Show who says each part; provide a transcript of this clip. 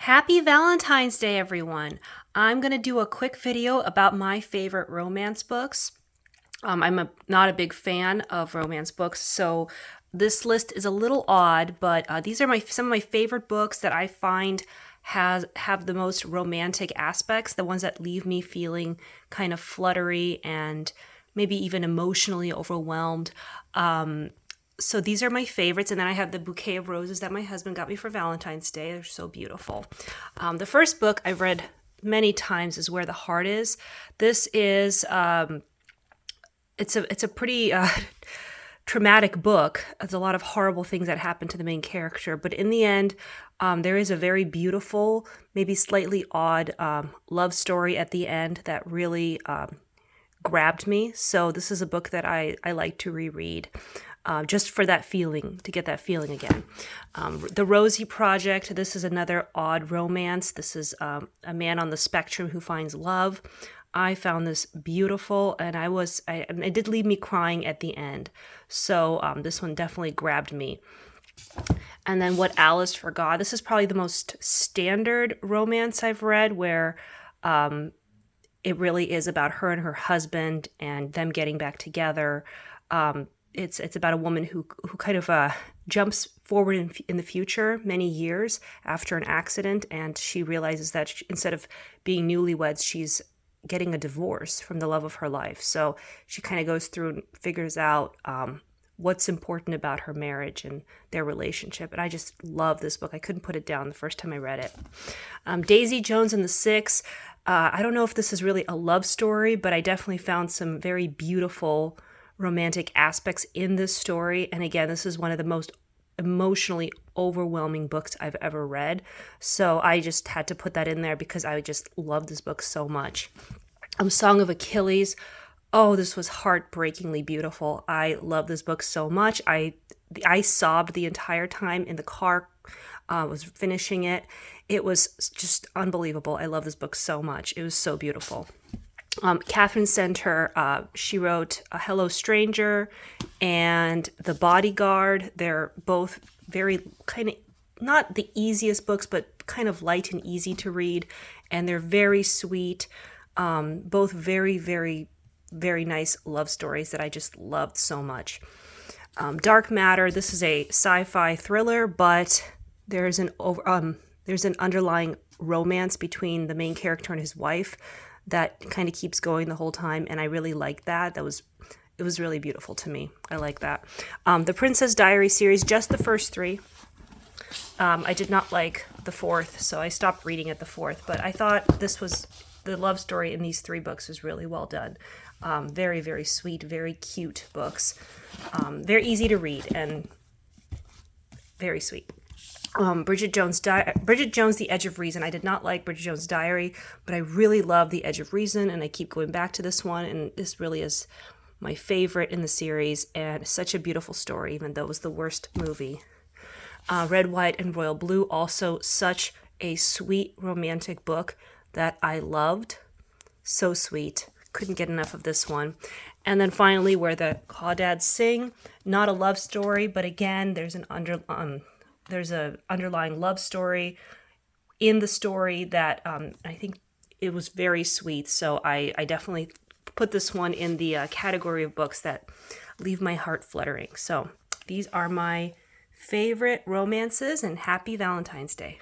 Speaker 1: Happy Valentine's Day, everyone. I'm going to do a quick video about my favorite romance books. Not a big fan of romance books, so this list is a little odd, but these are some of my favorite books that I find have the most romantic aspects, the ones that leave me feeling kind of fluttery and maybe even emotionally overwhelmed. So these are my favorites, and then I have the bouquet of roses that my husband got me for Valentine's Day. They're so beautiful. The first book I've read many times is Where the Heart Is. This is it's a pretty traumatic book. There's a lot of horrible things that happen to the main character, but in the end, there is a very beautiful, maybe slightly odd love story at the end that really grabbed me. So this is a book that I like to reread. Just for that feeling, to get that feeling again. The Rosie Project, this is another odd romance. This is a man on the spectrum who finds love. I found this beautiful, and it did leave me crying at the end. So this one definitely grabbed me. And then What Alice Forgot. This is probably the most standard romance I've read, where it really is about her and her husband and them getting back together. It's about a woman who kind of jumps forward in the future many years after an accident, and she realizes that instead of being newlyweds, she's getting a divorce from the love of her life. So she kind of goes through and figures out what's important about her marriage and their relationship. And I just love this book. I couldn't put it down the first time I read it. Daisy Jones and the Six. I don't know if this is really a love story, but I definitely found some very beautiful romantic aspects in this story. And again, this is one of the most emotionally overwhelming books I've ever read. So I just had to put that in there because I just love this book so much. Song of Achilles. Oh, this was heartbreakingly beautiful. I love this book so much. I sobbed the entire time in the car, was finishing it. It was just unbelievable. I love this book so much. It was so beautiful. Catherine Center, she wrote A Hello Stranger and The Bodyguard. They're both very kind of, not the easiest books, but kind of light and easy to read. And they're very sweet. Both very, very, very nice love stories that I just loved so much. Dark Matter, this is a sci-fi thriller, but there's an underlying romance between the main character and his wife that kind of keeps going the whole time, and I really like that. It was really beautiful to me. I like that. The Princess Diary series, just the first three. I did not like the fourth, so I stopped reading at the fourth, but I thought the love story in these three books was really well done. Very, very sweet, very cute books. Very easy to read and very sweet. Bridget Jones, The Edge of Reason. I did not like Bridget Jones' Diary, but I really love The Edge of Reason, and I keep going back to this one, and this really is my favorite in the series, and such a beautiful story, even though it was the worst movie. Red, White, and Royal Blue, also such a sweet romantic book that I loved. So sweet. Couldn't get enough of this one. And then finally, Where the Crawdads Sing. Not a love story, but again, there's an underlying love story in the story that I think it was very sweet. So I definitely put this one in the category of books that leave my heart fluttering. So these are my favorite romances, and happy Valentine's Day.